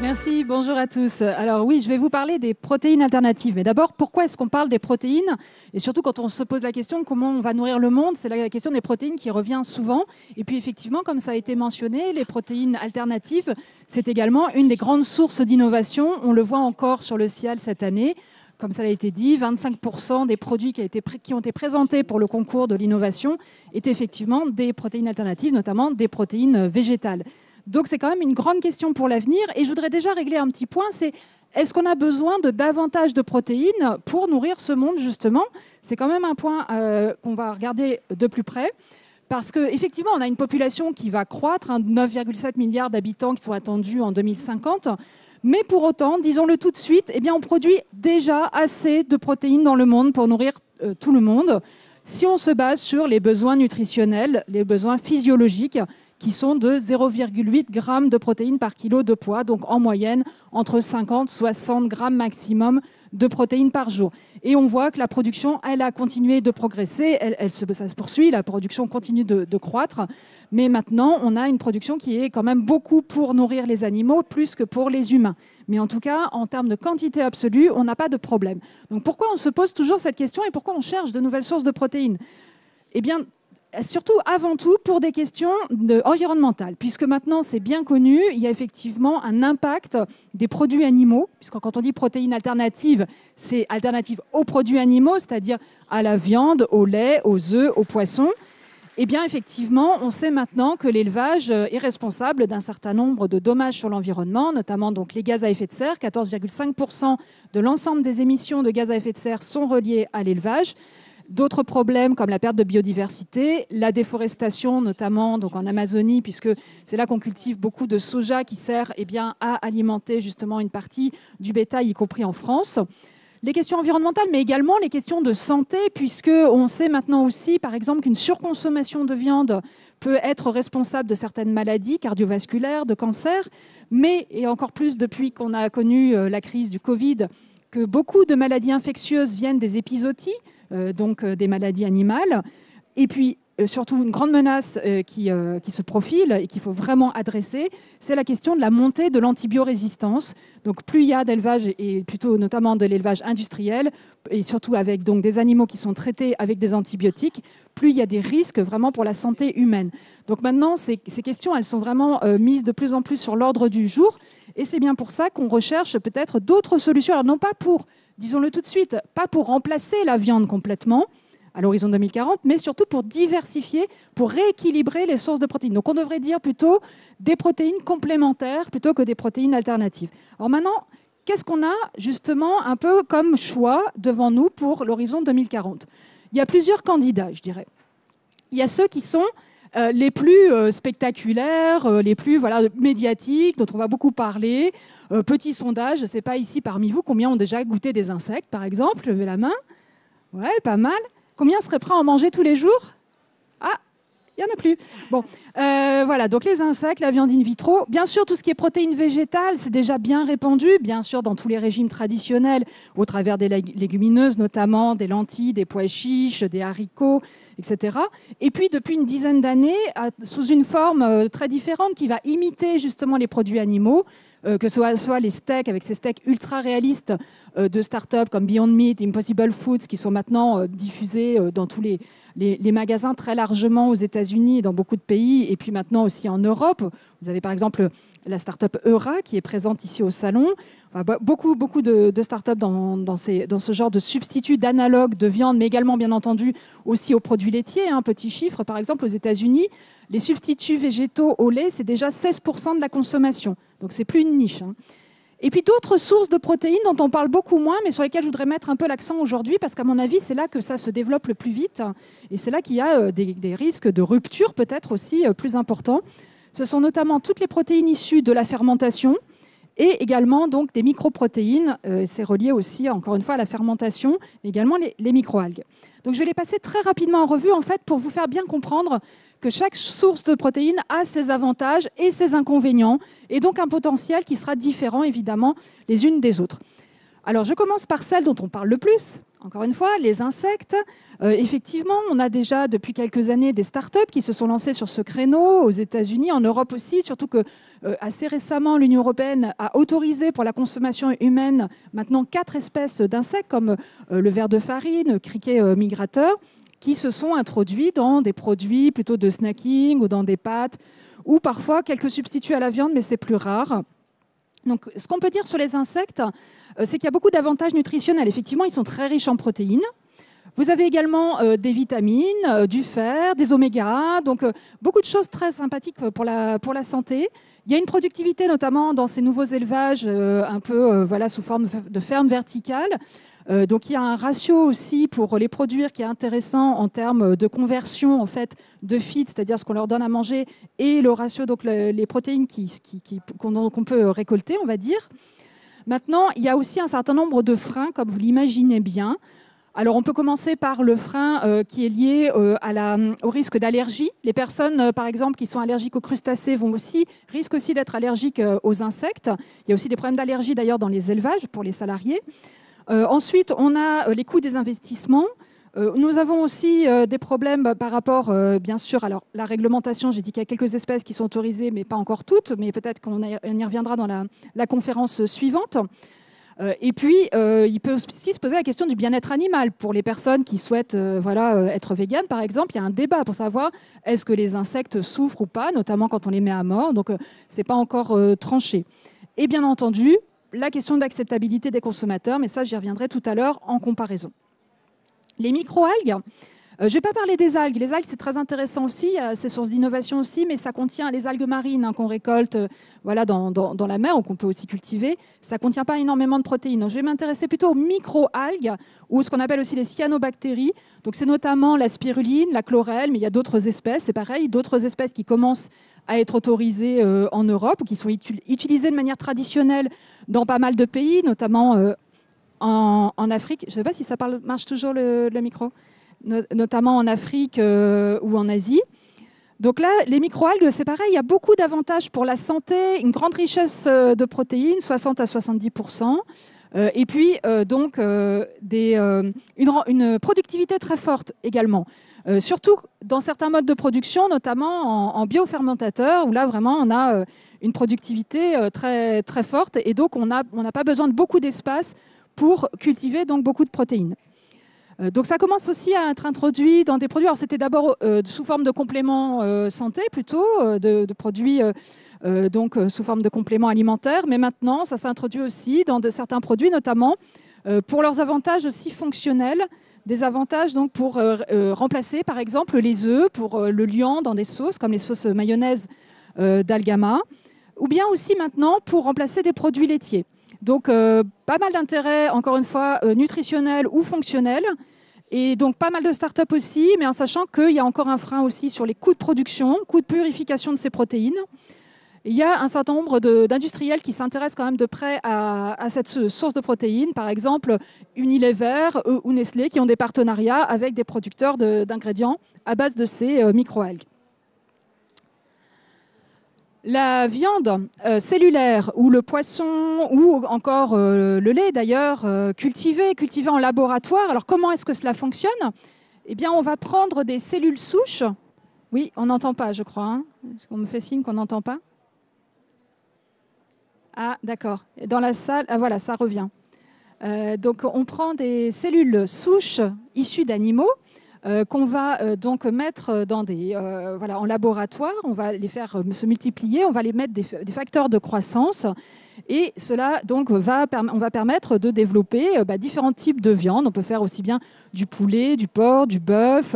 Merci, bonjour à tous. Alors oui, je vais vous parler des protéines alternatives. Mais d'abord, pourquoi est-ce qu'on parle des protéines? Et surtout, quand on se pose la question de comment on va nourrir le monde, c'est la question des protéines qui revient souvent. Et puis effectivement, comme ça a été mentionné, les protéines alternatives, c'est également une des grandes sources d'innovation. On le voit encore sur le CIAL cette année. Comme ça a été dit, 25% des produits qui ont été présentés pour le concours de l'innovation étaient effectivement des protéines alternatives, notamment des protéines végétales. Donc c'est quand même une grande question pour l'avenir. Et je voudrais déjà régler un petit point, c'est est-ce qu'on a besoin de davantage de protéines pour nourrir ce monde, justement? C'est quand même un point qu'on va regarder de plus près. Parce qu'effectivement, on a une population qui va croître, 9,7 milliards d'habitants qui sont attendus en 2050. Mais pour autant, disons-le tout de suite, eh bien, on produit déjà assez de protéines dans le monde pour nourrir tout le monde, si on se base sur les besoins nutritionnels, les besoins physiologiques, qui sont de 0,8 grammes de protéines par kilo de poids, donc en moyenne entre 50 et 60 grammes maximum de protéines par jour. Et on voit que la production, elle a continué de progresser, ça se poursuit, la production continue de croître, mais maintenant on a une production qui est quand même beaucoup pour nourrir les animaux, plus que pour les humains. Mais en tout cas, en termes de quantité absolue, on n'a pas de problème. Donc pourquoi on se pose toujours cette question et pourquoi on cherche de nouvelles sources de protéines? Eh bien, surtout, avant tout, pour des questions environnementales, puisque maintenant, c'est bien connu, il y a effectivement un impact des produits animaux, puisque quand on dit protéines alternatives, c'est alternative aux produits animaux, c'est-à-dire à la viande, au lait, aux œufs, aux poissons. Eh bien, effectivement, on sait maintenant que l'élevage est responsable d'un certain nombre de dommages sur l'environnement, notamment donc les gaz à effet de serre. 14,5% de l'ensemble des émissions de gaz à effet de serre sont reliées à l'élevage. D'autres problèmes comme la perte de biodiversité, la déforestation, notamment donc en Amazonie, puisque c'est là qu'on cultive beaucoup de soja qui sert à alimenter justement une partie du bétail, y compris en France. Les questions environnementales, mais également les questions de santé, puisqu'on sait maintenant aussi, par exemple, qu'une surconsommation de viande peut être responsable de certaines maladies cardiovasculaires, de cancer, mais, et encore plus depuis qu'on a connu la crise du Covid, que beaucoup de maladies infectieuses viennent des épizooties, donc des maladies animales. Et puis, surtout, une grande menace qui se profile et qu'il faut vraiment adresser, c'est la question de la montée de l'antibiorésistance. Donc, plus il y a d'élevage, et plutôt notamment de l'élevage industriel, et surtout avec donc, des animaux qui sont traités avec des antibiotiques, plus il y a des risques vraiment pour la santé humaine. Donc maintenant, ces questions, elles sont vraiment mises de plus en plus sur l'ordre du jour. Et c'est bien pour ça qu'on recherche peut-être d'autres solutions. Alors non pas pour, disons-le tout de suite, pas pour remplacer la viande complètement, à l'horizon 2040, mais surtout pour diversifier, pour rééquilibrer les sources de protéines. Donc on devrait dire plutôt des protéines complémentaires plutôt que des protéines alternatives. Alors maintenant, qu'est-ce qu'on a justement un peu comme choix devant nous pour l'horizon 2040? Il y a plusieurs candidats, je dirais. Il y a ceux qui sont les plus spectaculaires, les plus médiatiques, dont on va beaucoup parler. Petit sondage, je ne sais pas ici parmi vous combien ont déjà goûté des insectes, par exemple. Levez la main. Ouais, pas mal. Combien seraient prêts à en manger tous les jours? Ah, il n'y en a plus. Bon, voilà, donc les insectes, la viande in vitro. Bien sûr, tout ce qui est protéines végétales, c'est déjà bien répandu, bien sûr, dans tous les régimes traditionnels, au travers des légumineuses, notamment des lentilles, des pois chiches, des haricots, etc. Et puis, depuis une dizaine d'années, sous une forme très différente qui va imiter justement les produits animaux, que ce soit les steaks, avec ces steaks ultra réalistes de start-up comme Beyond Meat, Impossible Foods, qui sont maintenant diffusés dans tous les magasins très largement aux États-Unis et dans beaucoup de pays, et puis maintenant aussi en Europe. Vous avez par exemple la start-up Eura qui est présente ici au salon. Enfin, beaucoup de start-up dans ce genre de substituts d'analogues de viande, mais également bien entendu aussi aux produits laitiers. Un petit chiffre, par exemple aux États-Unis, les substituts végétaux au lait, c'est déjà 16% de la consommation. Donc c'est plus une niche. Et puis d'autres sources de protéines dont on parle beaucoup moins, mais sur lesquelles je voudrais mettre un peu l'accent aujourd'hui, parce qu'à mon avis, c'est là que ça se développe le plus vite, et c'est là qu'il y a des risques de rupture peut-être aussi plus importants. Ce sont notamment toutes les protéines issues de la fermentation, et également donc des microprotéines. C'est relié aussi, encore une fois, à la fermentation, et également les microalgues. Donc je vais les passer très rapidement en revue, en fait, pour vous faire bien comprendre que chaque source de protéines a ses avantages et ses inconvénients, et donc un potentiel qui sera différent, évidemment, les unes des autres. Alors, je commence par celle dont on parle le plus, Encore une fois, les insectes. Effectivement, on a déjà depuis quelques années des startups qui se sont lancées sur ce créneau aux États-Unis, en Europe aussi, surtout que assez récemment, l'Union européenne a autorisé pour la consommation humaine maintenant 4 espèces d'insectes comme le ver de farine, criquet migrateur, qui se sont introduits dans des produits plutôt de snacking ou dans des pâtes, ou parfois quelques substituts à la viande, mais c'est plus rare. Donc, ce qu'on peut dire sur les insectes, c'est qu'il y a beaucoup d'avantages nutritionnels. Effectivement, ils sont très riches en protéines. Vous avez également des vitamines, du fer, des oméga, donc beaucoup de choses très sympathiques pour la santé. Il y a une productivité, notamment dans ces nouveaux élevages, un peu voilà, sous forme de ferme verticale. Donc il y a un ratio aussi pour les produire qui est intéressant en termes de conversion en fait, de feed, c'est-à-dire ce qu'on leur donne à manger, et le ratio, donc les protéines qu'on peut récolter, on va dire. Maintenant, il y a aussi un certain nombre de freins, comme vous l'imaginez bien. Alors, on peut commencer par le frein qui est lié au risque d'allergie. Les personnes, par exemple, qui sont allergiques aux crustacés risquent aussi d'être allergiques aux insectes. Il y a aussi des problèmes d'allergie, d'ailleurs, dans les élevages pour les salariés. Ensuite, on a les coûts des investissements. Nous avons aussi des problèmes par rapport, bien sûr, alors la réglementation, j'ai dit qu'il y a quelques espèces qui sont autorisées, mais pas encore toutes, mais peut-être qu'on y reviendra dans la conférence suivante. Et puis, il peut aussi se poser la question du bien-être animal. Pour les personnes qui souhaitent être véganes, par exemple, il y a un débat pour savoir est-ce que les insectes souffrent ou pas, notamment quand on les met à mort. Donc, ce n'est pas encore tranché. Et bien entendu, la question de l'acceptabilité des consommateurs, mais ça, j'y reviendrai tout à l'heure en comparaison. Les microalgues, je ne vais pas parler des algues. Les algues, c'est très intéressant aussi, c'est source d'innovation aussi, mais ça contient les algues marines qu'on récolte dans la mer ou qu'on peut aussi cultiver. Ça ne contient pas énormément de protéines. Donc, je vais m'intéresser plutôt aux microalgues ou ce qu'on appelle aussi les cyanobactéries. Donc, c'est notamment la spiruline, la chlorelle, mais il y a d'autres espèces. C'est pareil, d'autres espèces qui commencent à être autorisées en Europe ou qui sont utilisées de manière traditionnelle dans pas mal de pays, notamment en Afrique. Je ne sais pas si ça marche toujours le micro. Notamment en Afrique ou en Asie. Donc là, les microalgues, c'est pareil, il y a beaucoup d'avantages pour la santé, une grande richesse de protéines, 60 à 70%, et puis une productivité très forte également. Surtout dans certains modes de production, notamment en biofermentateur, où là vraiment on a une productivité très, très forte, et donc on n'a pas besoin de beaucoup d'espace pour cultiver donc beaucoup de protéines. Donc ça commence aussi à être introduit dans des produits. Alors c'était d'abord sous forme de compléments santé plutôt, de produits sous forme de compléments alimentaires, mais maintenant ça s'introduit aussi dans certains produits, notamment pour leurs avantages aussi fonctionnels, des avantages donc pour remplacer par exemple les œufs, pour le liant dans des sauces comme les sauces mayonnaise d'Algama, ou bien aussi maintenant pour remplacer des produits laitiers. Donc, pas mal d'intérêts, encore une fois, nutritionnels ou fonctionnels. Et donc, pas mal de startups aussi, mais en sachant qu'il y a encore un frein aussi sur les coûts de production, coûts de purification de ces protéines. Et il y a un certain nombre d'industriels qui s'intéressent quand même de près à cette source de protéines. Par exemple, Unilever ou Nestlé, qui ont des partenariats avec des producteurs d'ingrédients à base de ces microalgues. La viande cellulaire ou le poisson ou encore le lait d'ailleurs cultivé en laboratoire. Alors comment est-ce que cela fonctionne? Eh bien on va prendre des cellules souches. Oui, on n'entend pas je crois. Hein, parce qu'on me fait signe qu'on n'entend pas. Ah d'accord. Dans la salle, ah, voilà, ça revient. Donc on prend des cellules souches issues d'animaux qu'on va donc mettre en laboratoire, on va les faire se multiplier, on va les mettre des facteurs de croissance et cela donc on va permettre de développer différents types de viande. On peut faire aussi bien du poulet, du porc, du bœuf,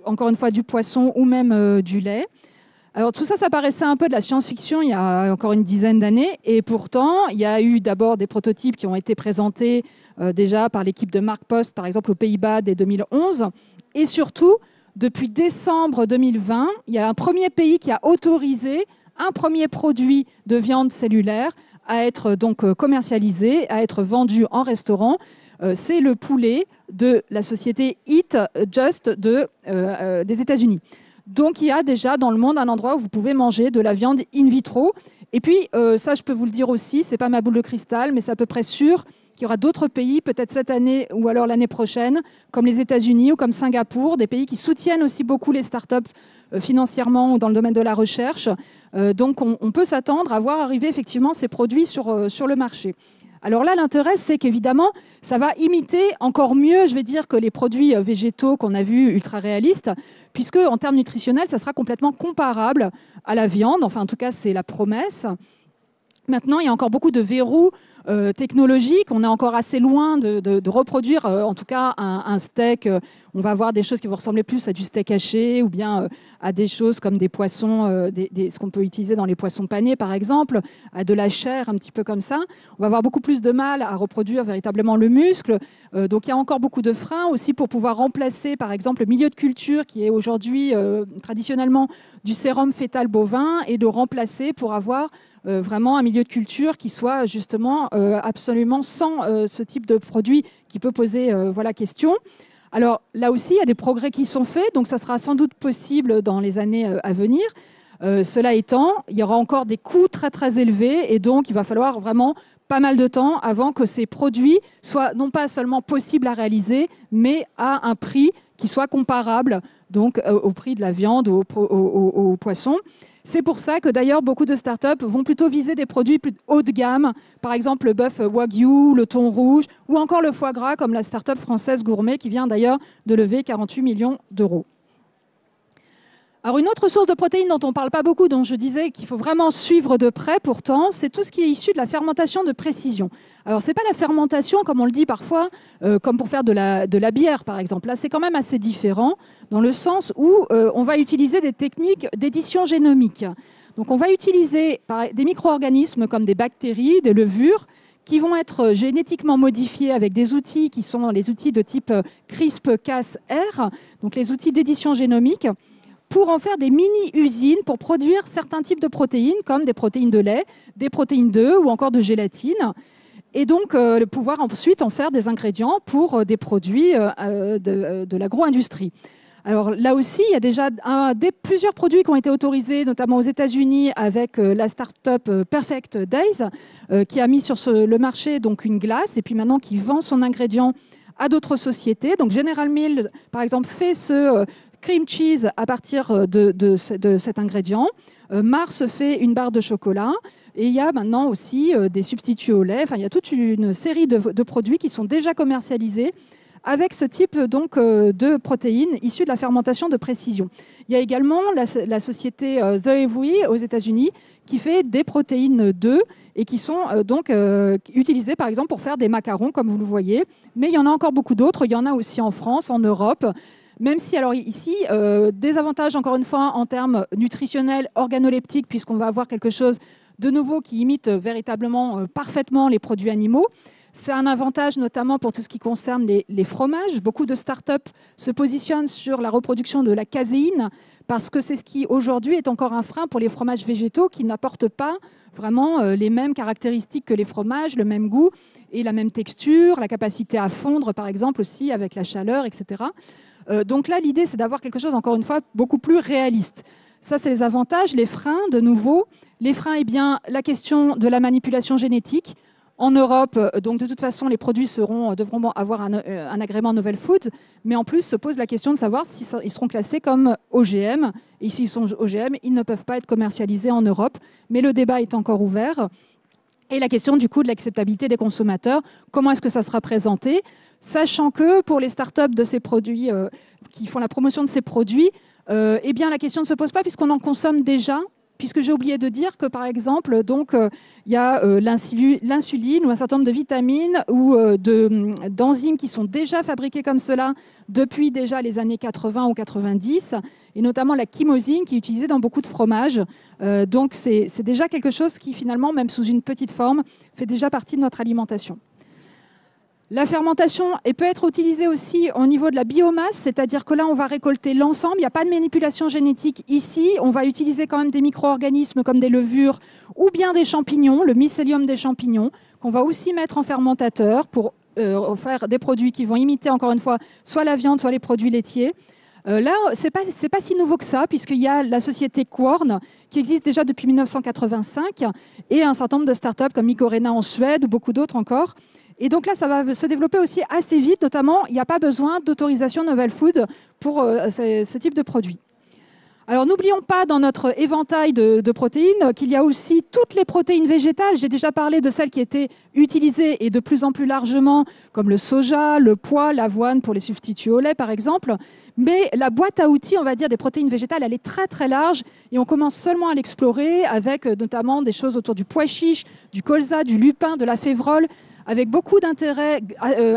encore une fois du poisson ou même du lait. Alors tout ça, ça paraissait un peu de la science-fiction il y a encore une dizaine d'années et pourtant il y a eu d'abord des prototypes qui ont été présentés déjà par l'équipe de Mark Post par exemple aux Pays-Bas dès 2011. Et surtout, depuis décembre 2020, il y a un premier pays qui a autorisé un premier produit de viande cellulaire à être donc commercialisé, à être vendu en restaurant. C'est le poulet de la société Eat Just des États-Unis. Donc il y a déjà dans le monde un endroit où vous pouvez manger de la viande in vitro. Et puis ça, je peux vous le dire aussi, c'est pas ma boule de cristal, mais c'est à peu près sûr qu'il y aura d'autres pays, peut-être cette année ou alors l'année prochaine, comme les États-Unis ou comme Singapour, des pays qui soutiennent aussi beaucoup les startups financièrement ou dans le domaine de la recherche. Donc on peut s'attendre à voir arriver effectivement ces produits sur le marché. Alors là, l'intérêt, c'est qu'évidemment, ça va imiter encore mieux, je vais dire, que les produits végétaux qu'on a vus ultra réalistes, puisque en termes nutritionnels, ça sera complètement comparable à la viande. Enfin, en tout cas, c'est la promesse. Maintenant, il y a encore beaucoup de verrous technologiques. On est encore assez loin de reproduire, en tout cas, un steak. On va avoir des choses qui vont ressembler plus à du steak haché ou bien à des choses comme des poissons, ce qu'on peut utiliser dans les poissons panés, par exemple, à de la chair, un petit peu comme ça. On va avoir beaucoup plus de mal à reproduire véritablement le muscle. Donc, il y a encore beaucoup de freins aussi pour pouvoir remplacer, par exemple, le milieu de culture qui est aujourd'hui traditionnellement du sérum fœtal bovin et de remplacer pour avoir vraiment un milieu de culture qui soit justement absolument sans ce type de produit qui peut poser question. Alors là aussi, il y a des progrès qui sont faits, donc ça sera sans doute possible dans les années à venir. Cela étant, il y aura encore des coûts très très élevés et donc il va falloir vraiment pas mal de temps avant que ces produits soient non pas seulement possibles à réaliser, mais à un prix qui soit comparable donc, au prix de la viande ou au poisson. C'est pour ça que d'ailleurs beaucoup de startups vont plutôt viser des produits plus haut de gamme, par exemple le bœuf Wagyu, le thon rouge ou encore le foie gras comme la startup française Gourmet qui vient d'ailleurs de lever 48 millions d'euros. Alors une autre source de protéines dont on ne parle pas beaucoup, dont je disais qu'il faut vraiment suivre de près pourtant, c'est tout ce qui est issu de la fermentation de précision. Alors ce n'est pas la fermentation comme on le dit parfois, comme pour faire de la bière par exemple. Là c'est quand même assez différent dans le sens où on va utiliser des techniques d'édition génomique. Donc on va utiliser des micro-organismes comme des bactéries, des levures, qui vont être génétiquement modifiés avec des outils qui sont les outils de type CRISPR-Cas9, donc les outils d'édition génomique, pour en faire des mini-usines pour produire certains types de protéines, comme des protéines de lait, des protéines d'œufs ou encore de gélatine. Et donc, pouvoir ensuite en faire des ingrédients pour des produits de l'agro-industrie. Alors là aussi, il y a déjà plusieurs produits qui ont été autorisés, notamment aux États-Unis, avec la start-up Perfect Days, qui a mis sur le marché donc, une glace et puis maintenant qui vend son ingrédient à d'autres sociétés. Donc General Mills, par exemple, fait ce cream cheese à partir de cet ingrédient. Mars fait une barre de chocolat. Et il y a maintenant aussi des substituts au lait. Enfin, il y a toute une série de produits qui sont déjà commercialisés avec ce type donc, de protéines issues de la fermentation de précision. Il y a également la société The Every aux États-Unis qui fait des protéines d'œufs et qui sont donc utilisées par exemple pour faire des macarons comme vous le voyez. Mais il y en a encore beaucoup d'autres. Il y en a aussi en France, en Europe. Même si, alors ici, des avantages, encore une fois, en termes nutritionnels, organoleptiques, puisqu'on va avoir quelque chose de nouveau qui imite véritablement parfaitement les produits animaux. C'est un avantage notamment pour tout ce qui concerne les fromages. Beaucoup de startups se positionnent sur la reproduction de la caséine parce que c'est ce qui, aujourd'hui, est encore un frein pour les fromages végétaux qui n'apportent pas vraiment les mêmes caractéristiques que les fromages, le même goût et la même texture, la capacité à fondre, par exemple, aussi avec la chaleur, etc. Donc là, l'idée, c'est d'avoir quelque chose, encore une fois, beaucoup plus réaliste. Ça, c'est les avantages. Les freins, de nouveau. Les freins, eh bien, la question de la manipulation génétique. En Europe, donc de toute façon, les produits devront avoir un agrément Novel Foods, mais en plus se pose la question de savoir s'ils seront classés comme OGM. Et s'ils sont OGM, ils ne peuvent pas être commercialisés en Europe. Mais le débat est encore ouvert. Et la question du coup de l'acceptabilité des consommateurs, comment est-ce que ça sera présenté ? Sachant que pour les startups de ces produits qui font la promotion de ces produits, eh bien la question ne se pose pas puisqu'on en consomme déjà. Puisque j'ai oublié de dire que, par exemple, donc, y a l'insuline ou un certain nombre de vitamines ou d'enzymes qui sont déjà fabriquées comme cela depuis déjà les années 80 ou 90, et notamment la chymosine qui est utilisée dans beaucoup de fromages. Donc, c'est déjà quelque chose qui, finalement, même sous une petite forme, fait déjà partie de notre alimentation. La fermentation peut être utilisée aussi au niveau de la biomasse, c'est-à-dire que là, on va récolter l'ensemble. Il n'y a pas de manipulation génétique ici. On va utiliser quand même des micro-organismes comme des levures ou bien des champignons, le mycélium des champignons, qu'on va aussi mettre en fermentateur pour faire des produits qui vont imiter, encore une fois, soit la viande, soit les produits laitiers. Là, ce n'est pas si nouveau que ça, puisqu'il y a la société Quorn, qui existe déjà depuis 1985, et un certain nombre de startups comme Mycorrhiza en Suède, ou beaucoup d'autres encore. Et donc là, ça va se développer aussi assez vite, notamment, il n'y a pas besoin d'autorisation Novel Food pour ce type de produit. Alors n'oublions pas dans notre éventail de protéines qu'il y a aussi toutes les protéines végétales. J'ai déjà parlé de celles qui étaient utilisées et de plus en plus largement, comme le soja, le pois, l'avoine pour les substituts au lait par exemple. Mais la boîte à outils, on va dire, des protéines végétales, elle est très très large et on commence seulement à l'explorer avec notamment des choses autour du pois chiche, du colza, du lupin, de la févrole, avec beaucoup d'intérêt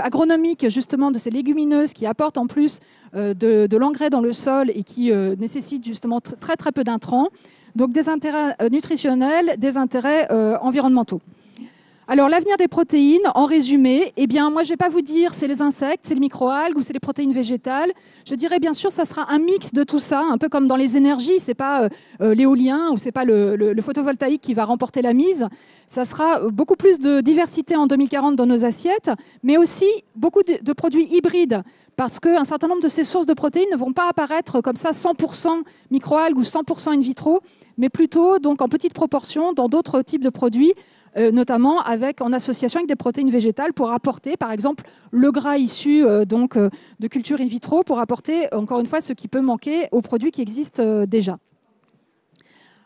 agronomique justement de ces légumineuses qui apportent en plus de l'engrais dans le sol et qui nécessitent justement très très peu d'intrants. Donc des intérêts nutritionnels, des intérêts environnementaux. Alors l'avenir des protéines, en résumé, eh bien moi je ne vais pas vous dire c'est les insectes, c'est les microalgues ou c'est les protéines végétales. Je dirais bien sûr ça sera un mix de tout ça, un peu comme dans les énergies, c'est pas l'éolien ou c'est pas le photovoltaïque qui va remporter la mise. Ça sera beaucoup plus de diversité en 2040 dans nos assiettes, mais aussi beaucoup de produits hybrides. Parce qu'un certain nombre de ces sources de protéines ne vont pas apparaître comme ça 100% microalgues ou 100% in vitro, mais plutôt donc en petite proportion dans d'autres types de produits, notamment en association avec des protéines végétales pour apporter, par exemple, le gras issu de culture in vitro pour apporter, encore une fois, ce qui peut manquer aux produits qui existent déjà.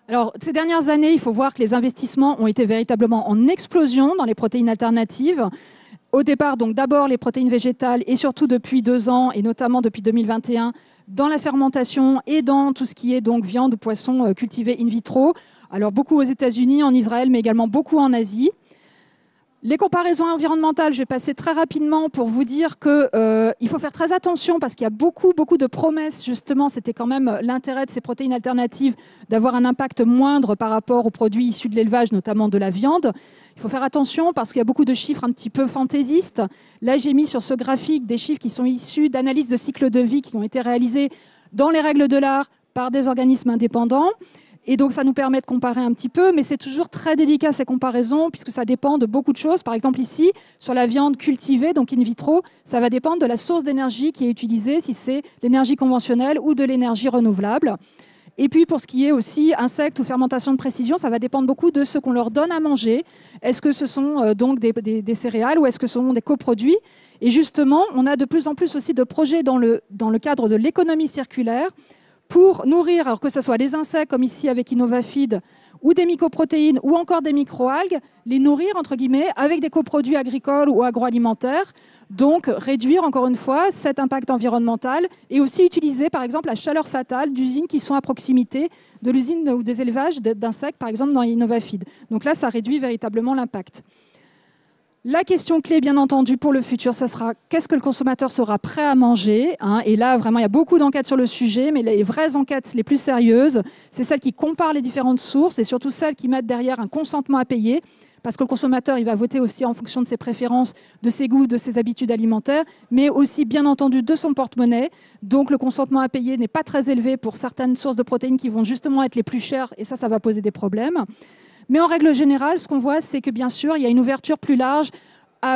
Alors, ces dernières années, il faut voir que les investissements ont été véritablement en explosion dans les protéines alternatives. Au départ, donc d'abord les protéines végétales et surtout depuis 2 ans et notamment depuis 2021 dans la fermentation et dans tout ce qui est donc viande ou poisson cultivé in vitro. Alors beaucoup aux États-Unis, en Israël, mais également beaucoup en Asie. Les comparaisons environnementales, je vais passer très rapidement pour vous dire qu'il faut faire très attention parce qu'il y a beaucoup de promesses. Justement, c'était quand même l'intérêt de ces protéines alternatives d'avoir un impact moindre par rapport aux produits issus de l'élevage, notamment de la viande. Il faut faire attention parce qu'il y a beaucoup de chiffres un petit peu fantaisistes. Là, j'ai mis sur ce graphique des chiffres qui sont issus d'analyses de cycle de vie qui ont été réalisées dans les règles de l'art par des organismes indépendants. Et donc, ça nous permet de comparer un petit peu, mais c'est toujours très délicat ces comparaisons, puisque ça dépend de beaucoup de choses. Par exemple, ici, sur la viande cultivée, donc in vitro, ça va dépendre de la source d'énergie qui est utilisée, si c'est l'énergie conventionnelle ou de l'énergie renouvelable. Et puis, pour ce qui est aussi insectes ou fermentation de précision, ça va dépendre beaucoup de ce qu'on leur donne à manger. Est-ce que ce sont donc des céréales ou est-ce que ce sont des coproduits? Et justement, on a de plus en plus aussi de projets dans le cadre de l'économie circulaire, pour nourrir, alors que ce soit les insectes, comme ici avec InnovaFeed, ou des mycoprotéines, ou encore des microalgues, les nourrir, entre guillemets, avec des coproduits agricoles ou agroalimentaires, donc réduire, encore une fois, cet impact environnemental, et aussi utiliser, par exemple, la chaleur fatale d'usines qui sont à proximité de l'usine ou des élevages d'insectes, par exemple, dans InnovaFeed. Donc là, ça réduit véritablement l'impact. La question clé, bien entendu, pour le futur, ça sera qu'est-ce que le consommateur sera prêt à manger, hein. Et là, vraiment, il y a beaucoup d'enquêtes sur le sujet, mais les vraies enquêtes les plus sérieuses, c'est celles qui comparent les différentes sources et surtout celles qui mettent derrière un consentement à payer, parce que le consommateur, il va voter aussi en fonction de ses préférences, de ses goûts, de ses habitudes alimentaires, mais aussi, bien entendu, de son porte-monnaie. Donc, le consentement à payer n'est pas très élevé pour certaines sources de protéines qui vont justement être les plus chères, et ça va poser des problèmes. Mais en règle générale, ce qu'on voit, c'est que bien sûr, il y a une ouverture plus large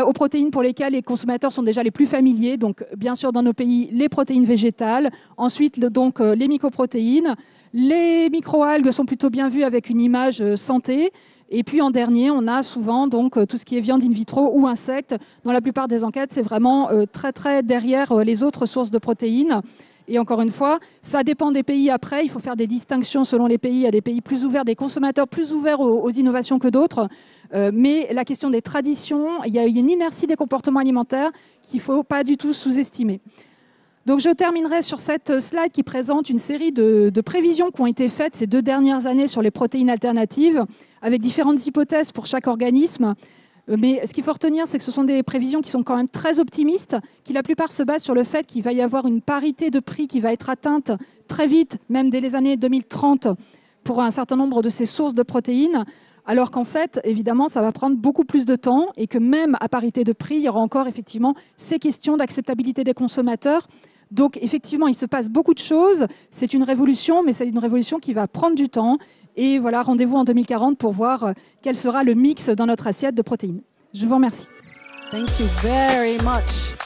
aux protéines pour lesquelles les consommateurs sont déjà les plus familiers. Donc, bien sûr, dans nos pays, les protéines végétales. Ensuite, donc, les mycoprotéines. Les microalgues sont plutôt bien vues avec une image santé. Et puis, en dernier, on a souvent donc, tout ce qui est viande in vitro ou insectes. Dans la plupart des enquêtes, c'est vraiment très, très derrière les autres sources de protéines. Et encore une fois, ça dépend des pays après. Il faut faire des distinctions selon les pays. Il y a des pays plus ouverts, des consommateurs plus ouverts aux innovations que d'autres. Mais la question des traditions, il y a une inertie des comportements alimentaires qu'il ne faut pas du tout sous-estimer. Donc je terminerai sur cette slide qui présente une série de prévisions qui ont été faites ces 2 dernières années sur les protéines alternatives, avec différentes hypothèses pour chaque organisme. Mais ce qu'il faut retenir, c'est que ce sont des prévisions qui sont quand même très optimistes, qui la plupart se basent sur le fait qu'il va y avoir une parité de prix qui va être atteinte très vite, même dès les années 2030, pour un certain nombre de ces sources de protéines, alors qu'en fait, évidemment, ça va prendre beaucoup plus de temps et que même à parité de prix, il y aura encore effectivement ces questions d'acceptabilité des consommateurs. Donc effectivement, il se passe beaucoup de choses. C'est une révolution, mais c'est une révolution qui va prendre du temps. Et voilà, rendez-vous en 2040 pour voir quel sera le mix dans notre assiette de protéines. Je vous remercie. Thank you very much.